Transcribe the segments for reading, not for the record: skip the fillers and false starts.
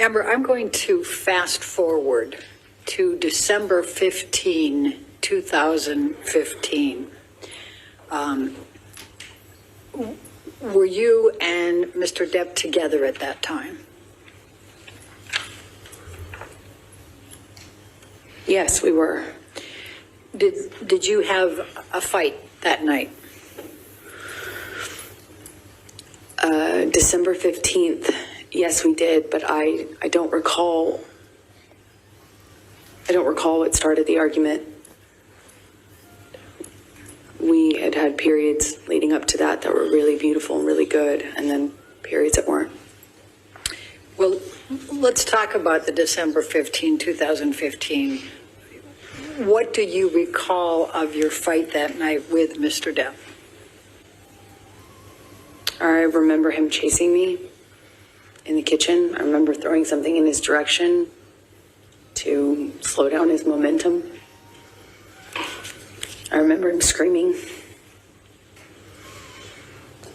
Amber, I'm going to fast forward to December 15, 2015. Were you and Mr. Depp together at that time? Yes, we were. Did you have a fight that night? December 15th, yes, we did, but I don't recall. I don't recall what started the argument. We had had periods leading up to that were really beautiful and really good, and then periods that weren't. Well, let's talk about the December 15, 2015. What do you recall of your fight that night with Mr. Depp? I remember him chasing me in the kitchen. I remember throwing something in his direction to slow down his momentum. I remember him screaming.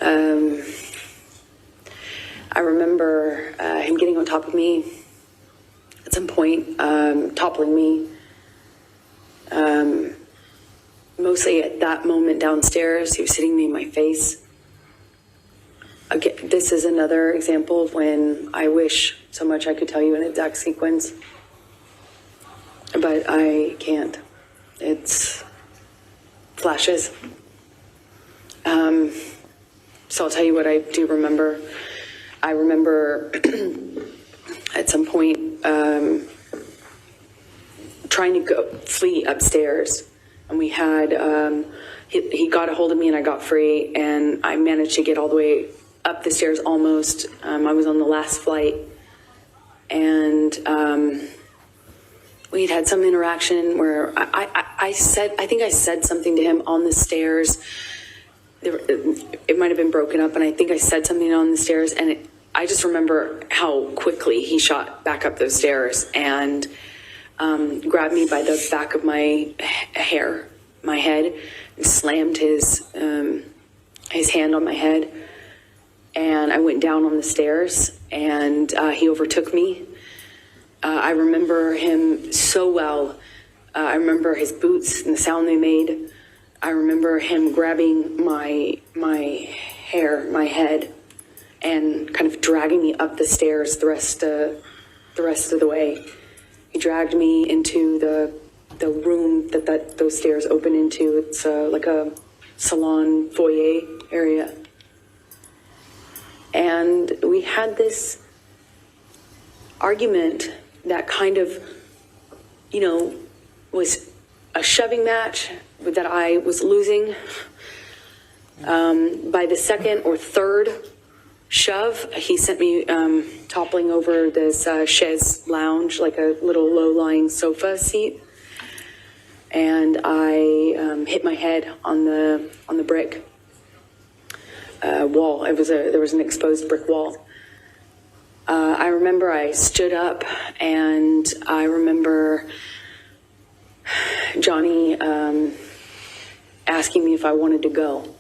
I remember him getting on top of me at some point, toppling me. Mostly at that moment downstairs, he was hitting me in my face. Again, this is another example of when I wish so much I could tell you an exact sequence, but I can't. It's flashes. So I'll tell you what I do remember. I remember at some point trying to flee upstairs, and we had he got a hold of me and I got free, and I managed to get all the way up the stairs almost. I was on the last flight, and we'd had some interaction where I think I said something to him on the stairs. It might have been broken up, and I think I said something on the stairs, and I just remember how quickly he shot back up those stairs and grabbed me by the back of my hair, my head, and slammed his hand on my head. And I went down on the stairs, and he overtook me. I remember him so well. I remember his boots and the sound they made. I remember him grabbing my hair, my head, and kind of dragging me up the stairs the rest of the way. He dragged me into the room that those stairs open into. It's like a salon foyer area. And we had this argument that kind of, was a shoving match that I was losing. By the second or third shove, he sent me toppling over this chaise lounge, like a little low-lying sofa seat. And I hit my head on the brick wall. There was an exposed brick wall. I remember I stood up, and I remember Johnny asking me if I wanted to go.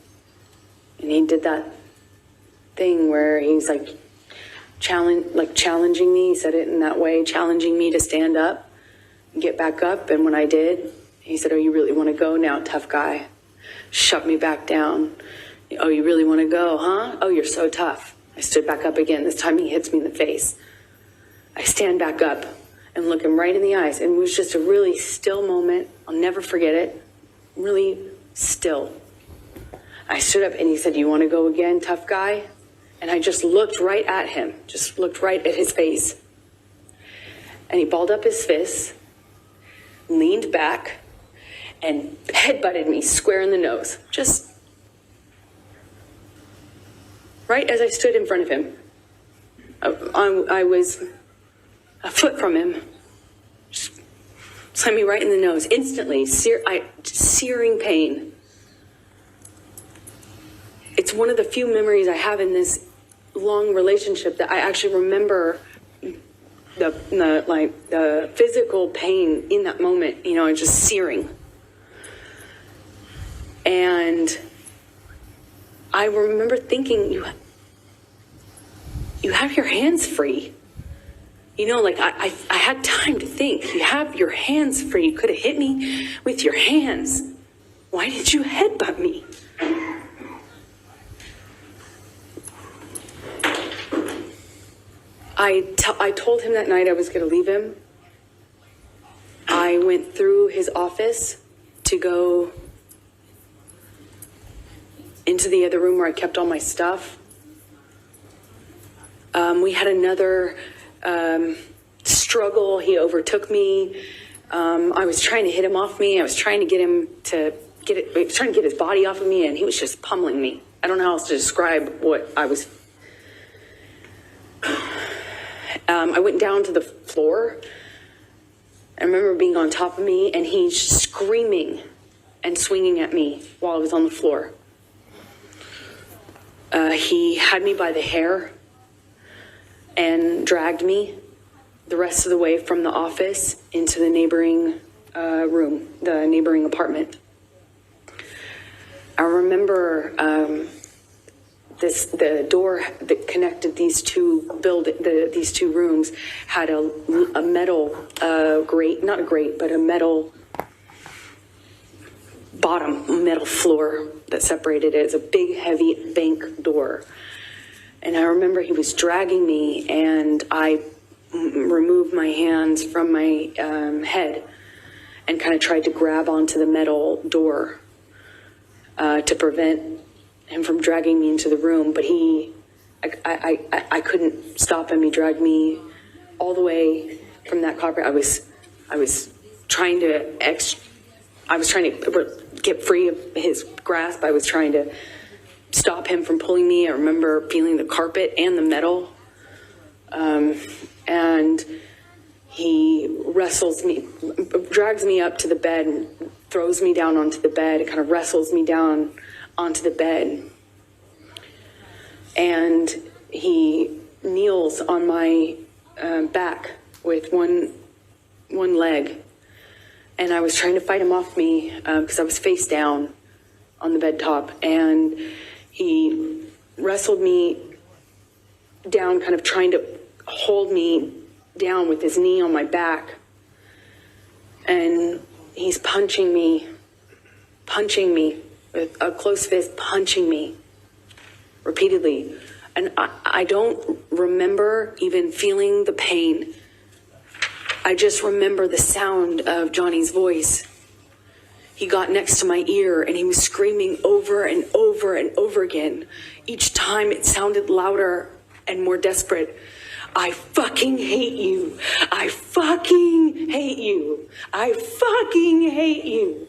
And he did that thing where he's challenging me. He said it in that way, challenging me to stand up and get back up. And when I did, he said, "Oh, you really want to go now, tough guy?" Shut me back down. "Oh, you really want to go, huh? Oh, you're so tough." I stood back up again. This time he hits me in the face. I stand back up and look him right in the eyes. And it was just a really still moment. I'll never forget it. Really still. I stood up and he said, "You want to go again, tough guy?" And I just looked right at him, just looked right at his face. And he balled up his fists, leaned back, and headbutted me square in the nose. Just right as I stood in front of him. I was a foot from him. Just slammed me right in the nose. Instantly, searing pain. It's one of the few memories I have in this long relationship that I actually remember the physical pain in that moment, just searing. And I remember thinking, you have your hands free. You know, like I had time to think. You have your hands free. You could have hit me with your hands. Why did you headbutt me? I told him that night I was going to leave him. I went through his office to go into the other room where I kept all my stuff. We had another struggle. He overtook me. I was trying to hit him off me. I was trying to get him to trying to get his body off of me, and he was just pummeling me. I don't know how else to describe what I was. I went down to the floor. I remember being on top of me, and he's screaming and swinging at me while I was on the floor. He had me by the hair and dragged me the rest of the way from the office into the neighboring room, the neighboring apartment. I remember the door that connected these two rooms had a metal grate, not a grate, but a metal bottom, a metal floor that separated it. It's a big, heavy bank door. And I remember he was dragging me, and I removed my hands from my head and kind of tried to grab onto the metal door to prevent him from dragging me into the room. But I couldn't stop him. He dragged me all the way from that carpet. I was trying to get free of his grasp. I was trying to stop him from pulling me. I remember feeling the carpet and the metal. And he drags me up to the bed and throws me down onto the bed. It kind of wrestles me down onto the bed. And he kneels on my back with one leg. And I was trying to fight him off me because I was face down on the bed top. And he wrestled me down, kind of trying to hold me down with his knee on my back. And he's punching me with a closed fist, punching me repeatedly. And I don't remember even feeling the pain. I just remember the sound of Johnny's voice. He got next to my ear and he was screaming over and over and over again. Each time it sounded louder and more desperate. I fucking hate you. I fucking hate you. I fucking hate you.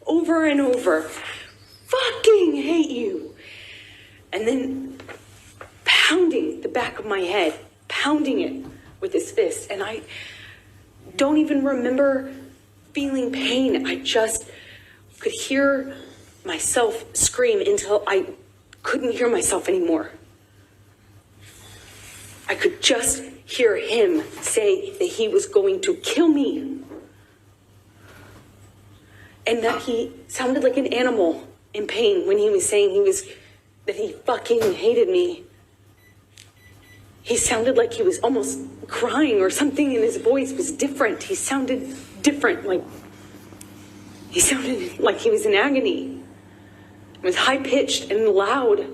Over and over. Fucking hate you. And then pounding the back of my head, pounding it with his fist. And I don't even remember feeling pain. I just could hear myself scream until I couldn't hear myself anymore. I could just hear him say that he was going to kill me. And that he sounded like an animal in pain when he was saying that he fucking hated me. He sounded like he was almost crying, or something in his voice was different. He sounded different, he sounded like he was in agony. It was high-pitched and loud.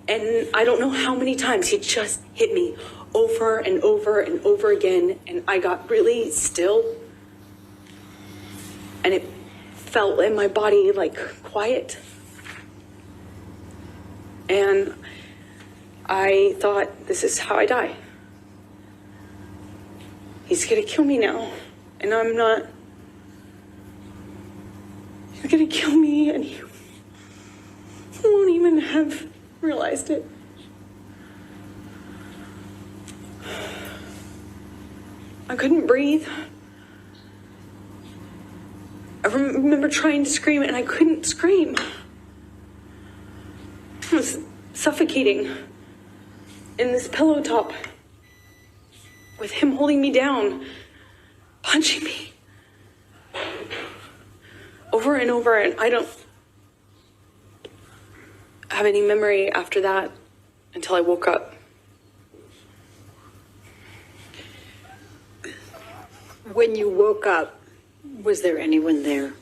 And I don't know how many times he just hit me over and over and over again. And I got really still. And it felt in my body like quiet. And I thought, this is how I die. He's gonna kill me now. And I'm not. He's gonna kill me, and he won't even have realized it. I couldn't breathe. I remember trying to scream, and I couldn't scream. I was suffocating in this pillow top with him holding me down, punching me over and over. And I don't have any memory after that until I woke up. When you woke up, was there anyone there?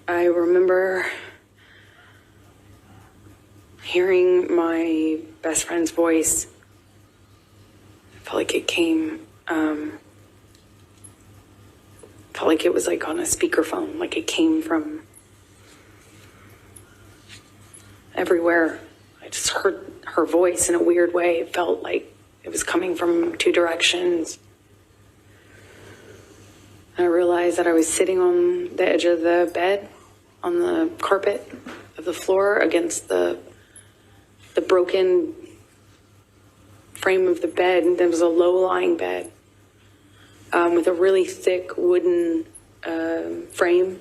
I remember hearing my best friend's voice. I felt like it came, felt like it was like on a speakerphone, like it came from everywhere. I just heard her voice in a weird way. It felt like it was coming from two directions. I realized that I was sitting on the edge of the bed, on the carpet of the floor against the broken frame of the bed. And there was a low-lying bed with a really thick wooden frame.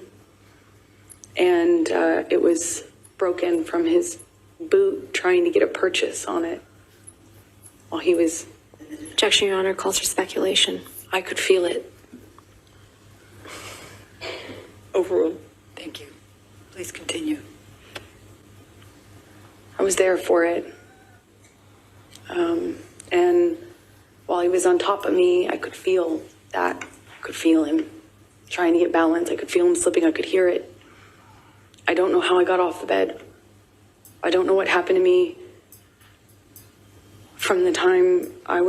And it was broken from his boot trying to get a purchase on it while he was... Objection, Your Honor, calls for speculation. I could feel it. Overruled. Thank you. Please continue. I was there for it. And while he was on top of me, I could feel that. I could feel him trying to get balance. I could feel him slipping. I could hear it. I don't know how I got off the bed. I don't know what happened to me from the time I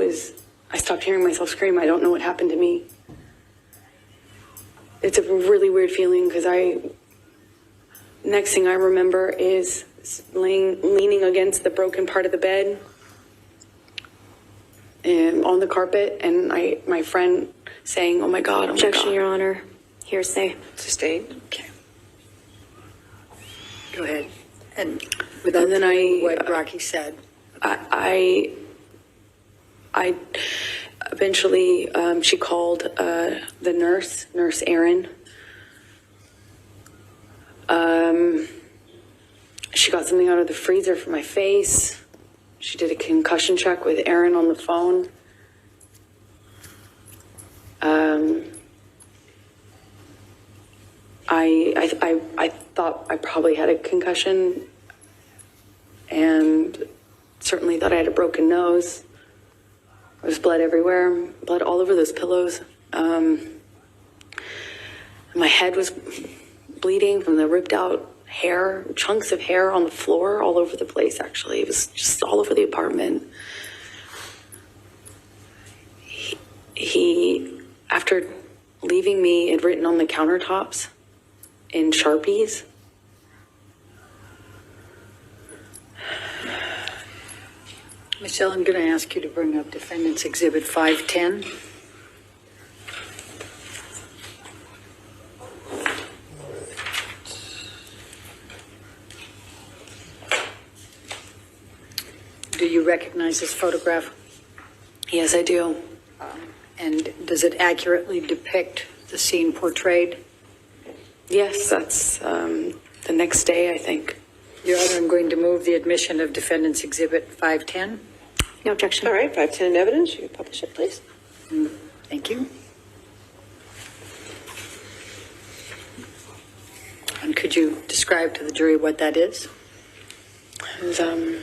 stopped hearing myself scream. I don't know what happened to me. It's a really weird feeling because next thing I remember is leaning against the broken part of the bed and on the carpet, and my friend saying, "Oh my God, oh my Objection, God." Your Honor. Hearsay. Sustained. Okay. Go ahead. And And then what Rocky said. I eventually, she called the nurse Erin. She got something out of the freezer for my face. She did a concussion check with Erin on the phone. I thought I probably had a concussion, and certainly thought I had a broken nose. There was blood everywhere, blood all over those pillows. My head was bleeding from the ripped out hair, chunks of hair on the floor all over the place, actually. It was just all over the apartment. He after leaving me, had written on the countertops in Sharpies, Michelle, I'm going to ask you to bring up Defendant's Exhibit 510. Do you recognize this photograph? Yes, I do. And does it accurately depict the scene portrayed? Yes, that's the next day, I think. Your Honor, I'm going to move the admission of Defendant's Exhibit 510. No objection. All right, 510 in evidence. You can publish it, please. Thank you. And could you describe to the jury what that is? And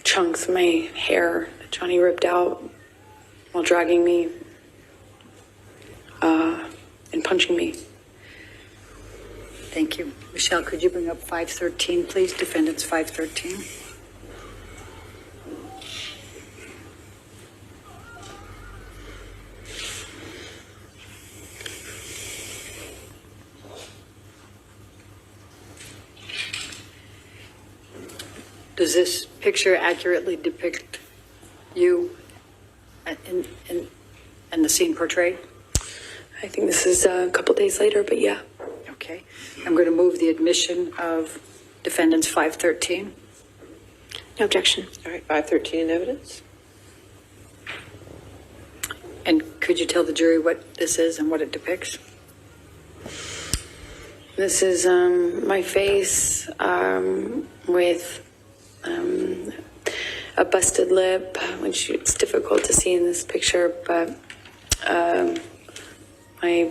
chunks of my hair that Johnny ripped out while dragging me and punching me. Thank you. Michelle, could you bring up 513, please? Defendant's 513. Does this picture accurately depict you and the scene portrayed? I think this is a couple days later, but yeah. Okay. I'm going to move the admission of Defendant's 513. No objection. All right, 513 in evidence. And could you tell the jury what this is and what it depicts? This is my face with a busted lip, which it's difficult to see in this picture, but my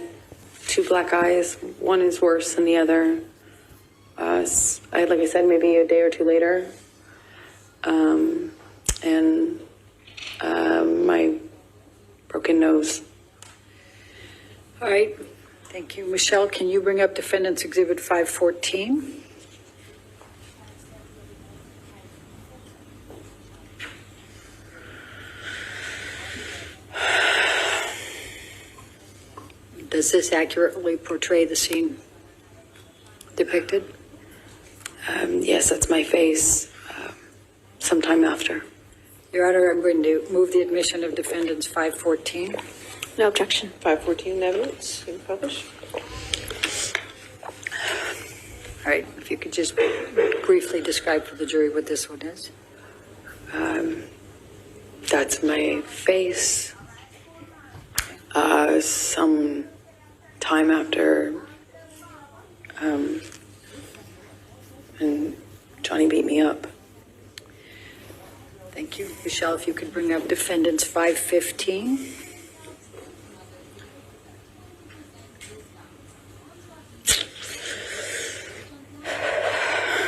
two black eyes, one is worse than the other. Like I said, maybe a day or two later. And my broken nose. All right, thank you. Michelle, can you bring up Defendant's Exhibit 514? Does this accurately portray the scene depicted? Yes, that's my face sometime after. Your Honor, I'm going to move the admission of Defendant's 514. No objection. 514 in evidence, you can publish. All right, if you could just briefly describe for the jury what this one is. That's my face. Some time after, and Johnny beat me up. Thank you. Michelle, if you could bring up Defendant's 515.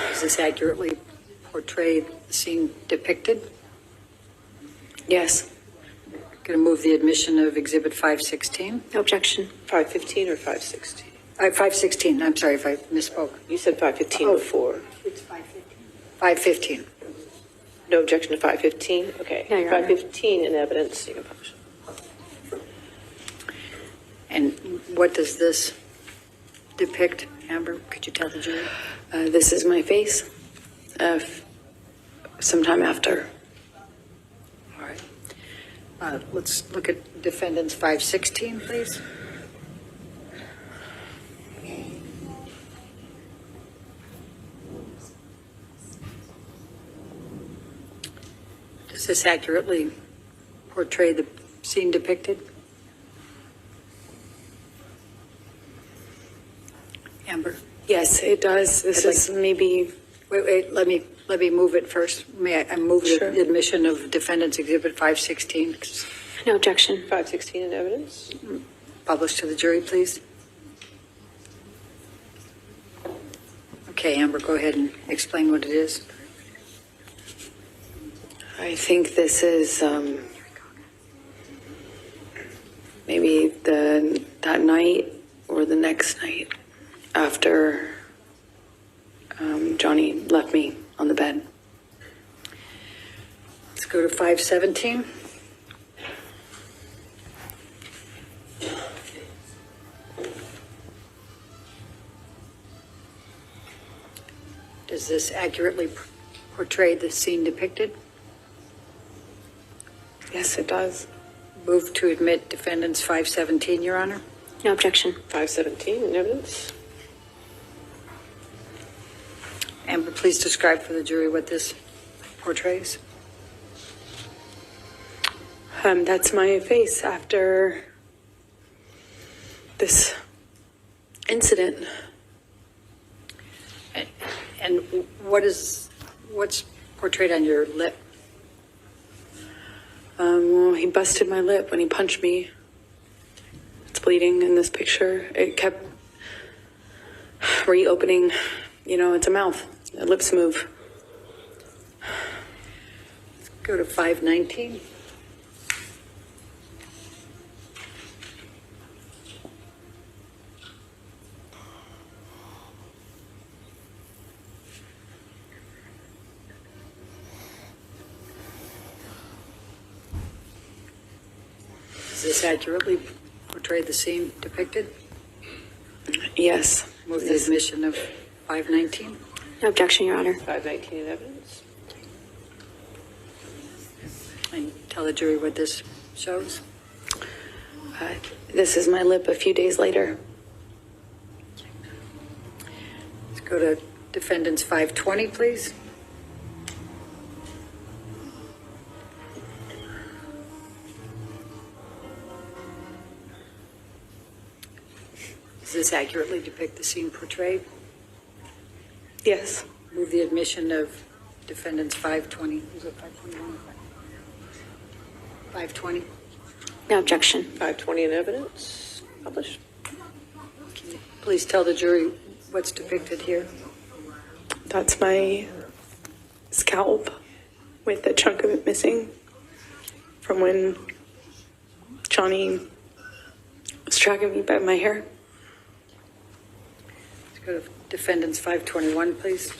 Does this accurately portray the scene depicted? Yes. Going to move the admission of Exhibit 516. No objection. 515 or 516? 516, I'm sorry if I misspoke. You said 515 Oh. before. It's 515. 515. No objection to 515? Okay. No, Your Honor. 515 in evidence, you can publish. And what does this depict, Amber? Could you tell the jury? This is my face sometime after. All right. Let's look at Defendant's 516, please. Does this accurately portray the scene depicted? Amber? Yes, it does. This I'd is maybe. Wait, let me move it first. May I move Sure. the admission of Defendant's Exhibit 516, No objection. 516 in evidence? published to the jury, please? Okay, Amber, go ahead and explain what it is. I think this is maybe that night or the next night after Johnny left me on the bed. Let's go to 517. Does this accurately portray the scene depicted? Yes, it does. Move to admit Defendant's 517, Your Honor. No objection. 517 in evidence? Amber, please describe for the jury what this portrays. That's my face after this incident. And what's portrayed on your lip? Well, he busted my lip when he punched me. It's bleeding in this picture. It kept reopening. You know, it's a mouth. The lips move. Go to 519. Does this accurately portray the scene depicted? Yes. Move the admission of 519. No objection, Your Honor. 519 in evidence? And tell the jury what this shows. This is my lip a few days later. Let's go to Defendant's 520, please. Does this accurately depict the scene portrayed? Yes. Move the admission of defendants 520. Is it 521? 520. No objection. 520 in evidence. Published. Can you please tell the jury what's depicted here? That's my scalp with a chunk of it missing from when Johnny was dragging me by my hair. Let's go to defendants 521, please.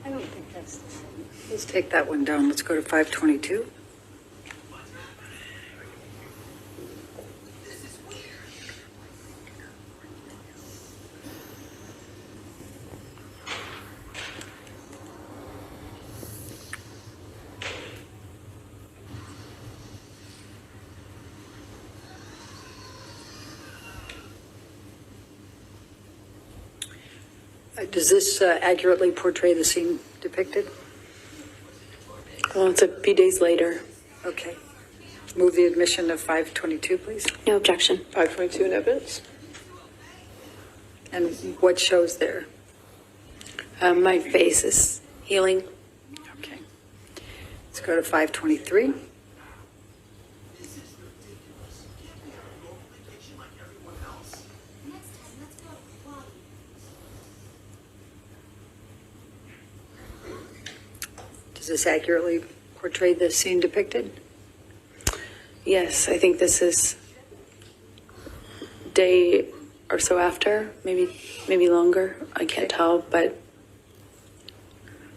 I don't think that's the same. Let's take that one down. Let's go to 522. Does this accurately portray the scene depicted? Well, it's a few days later. Okay. Move the admission of 522, please. No objection. 522 in evidence. And what shows there? My face is healing. Okay. Let's go to 523. Does this accurately portray the scene depicted? Yes, I think this is day or so after, maybe longer. I can't tell, but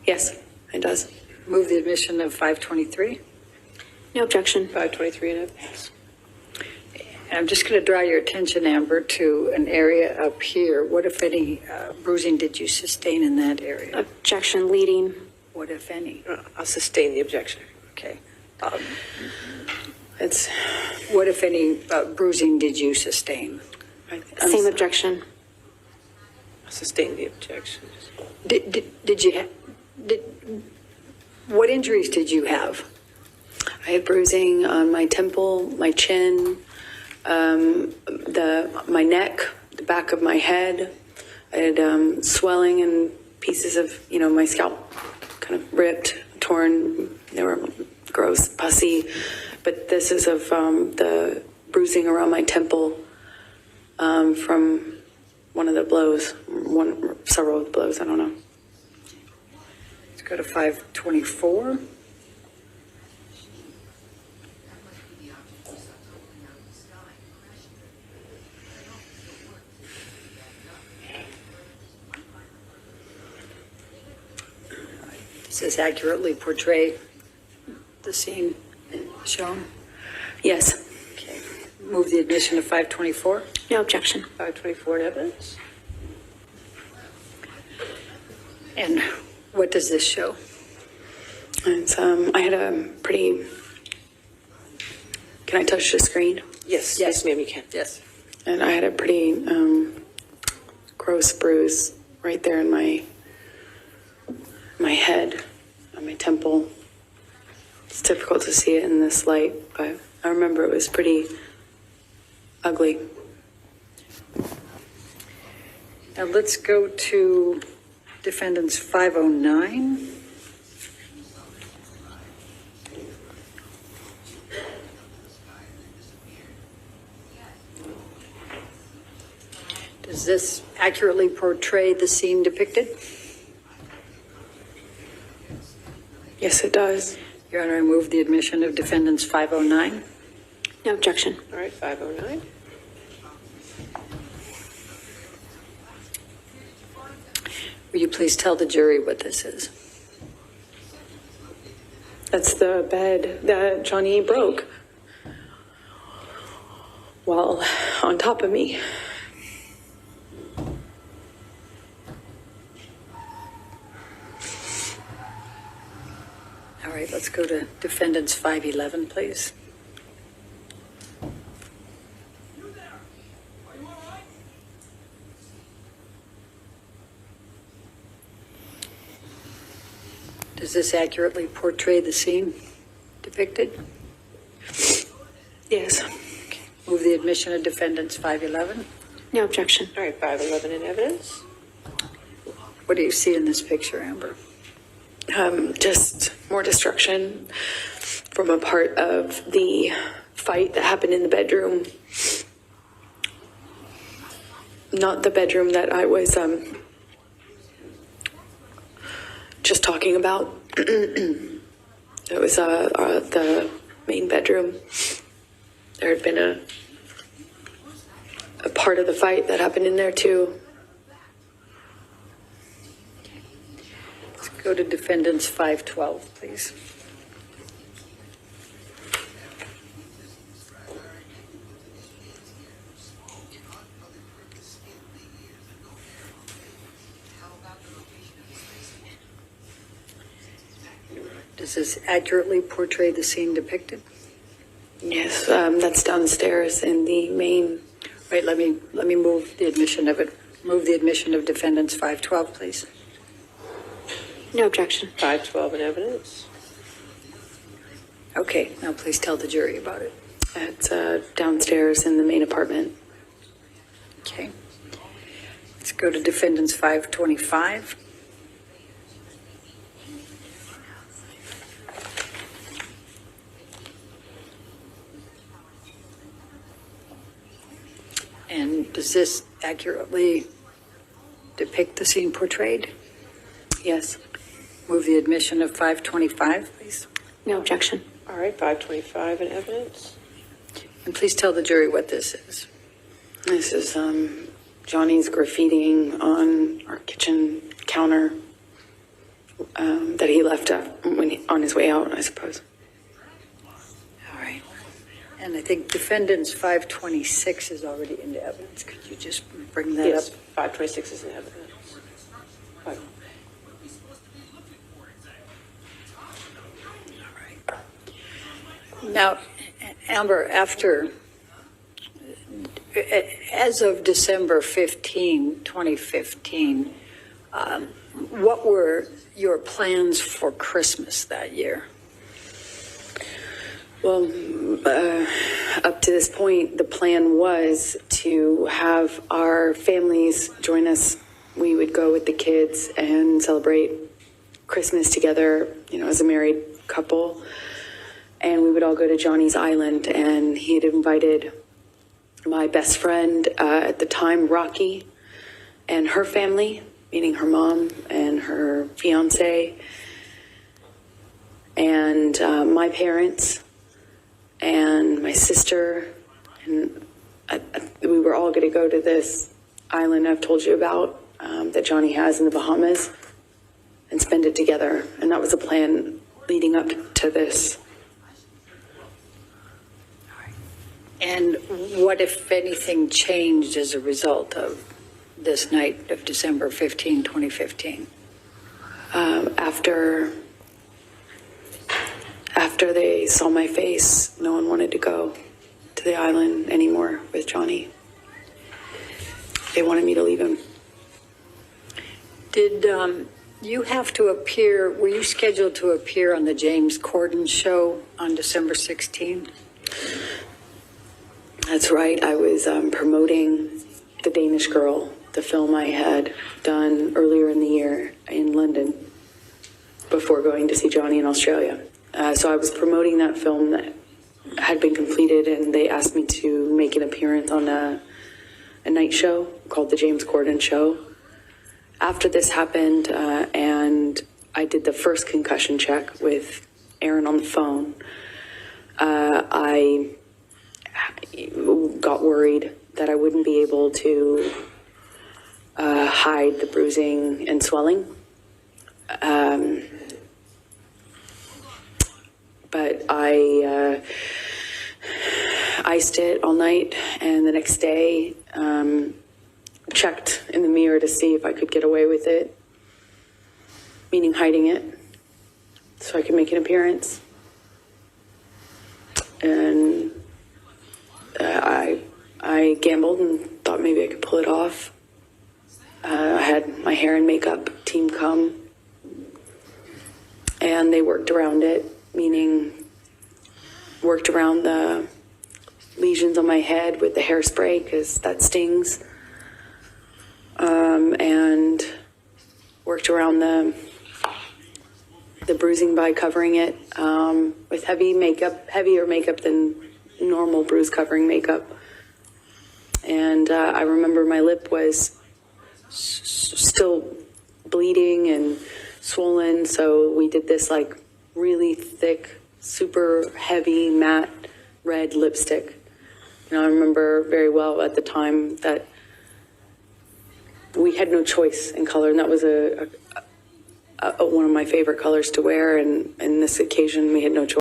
yes, it does. Move the admission of 523. No objection. 523 in evidence. And I'm just going to draw your attention, Amber, to an area up here. What, if any, bruising did you sustain in that area? Objection leading. What, if any? I'll sustain the objection. Okay. It's What, if any, bruising did you sustain? Same objection. I'll sustain the objection. Did you what injuries did you have? I had bruising on my temple, my chin, my neck, the back of my head. I had swelling and pieces of my scalp kind of ripped, torn. They were gross, pussy. But this is of the bruising around my temple from one of the blows, several of the blows. I don't know. Let's go to 524. Does this accurately portray the scene shown? Yes. Okay. Move the admission of 524. No objection. 524 in evidence. And what does this show? It's I had a pretty. Can I touch the screen? Yes, yes, ma'am, you can. Yes. And I had a pretty gross bruise right there in my head, on my temple. It's difficult to see it in this light, but I remember it was pretty ugly. Now let's go to defendants 509. Does this accurately portray the scene depicted? Yes, it does. Your Honor, I move the admission of defendants 509. No objection. All right, 509. Will you please tell the jury what this is? That's the bed that Johnny broke while on top of me. All right, let's go to defendants 511, please. Does this accurately portray the scene depicted? Yes. Move the admission of defendants 511. No objection. All right, 511 in evidence. What do you see in this picture, Amber? Just more destruction from a part of the fight that happened in the bedroom. Not the bedroom that I was just talking about. It was the main bedroom. There had been a part of the fight that happened in there too. Let's go to defendants 512, please. Does this accurately portray the scene depicted? Yes, that's downstairs in the main. Wait, let me move the admission of it. Move the admission of defendants 512, please. No objection. 512 in evidence. Okay, now please tell the jury about it. It's downstairs in the main apartment. Okay. Let's go to defendants 525. And does this accurately depict the scene portrayed? Yes. Move the admission of 525, please. No objection. All right, 525 in evidence. And please tell the jury what this is. This is Johnny's graffitiing on our kitchen counter that he left on his way out, I suppose. All right. And I think defendants 526 is already into evidence. Could you just bring that Yes, up? 526 is in evidence. Five- Now, Amber, as of December 15, 2015, what were your plans for Christmas that year? Well, up to this point, the plan was to have our families join us. We would go with the kids and celebrate Christmas together, as a married couple. And we would all go to Johnny's Island, and he had invited my best friend at the time, Rocky, and her family, meaning her mom and her fiance, and my parents, and my sister, and we were all going to go to this island I've told you about that Johnny has in the Bahamas and spend it together. And that was the plan leading up to this. And what, if anything, changed as a result of this night of December 15, 2015? After they saw my face, no one wanted to go to the island anymore with Johnny. They wanted me to leave him. Did you have to appear, were you scheduled to appear on the James Corden show on December 16? That's right. I was promoting The Danish Girl, the film I had done earlier in the year in London before going to see Johnny in Australia. So I was promoting that film that had been completed, and they asked me to make an appearance on a night show called The James Corden Show. After this happened, and I did the first concussion check with Aaron on the phone, I got worried that I wouldn't be able to hide the bruising and swelling. But I iced it all night, and the next day checked in the mirror to see if I could get away with it, meaning hiding it, so I could make an appearance. And I gambled and thought maybe I could pull it off. I had my hair and makeup team come, and they worked around it, meaning worked around the lesions on my head with the hairspray because that stings, and worked around the bruising by covering it with heavier makeup than normal bruise covering makeup. And I remember my lip was still bleeding and swollen, so we did this like really thick, super heavy matte red lipstick. And I remember very well at the time that we had no choice in color, and that was one of my favorite colors to wear. And in this occasion, we had no choice.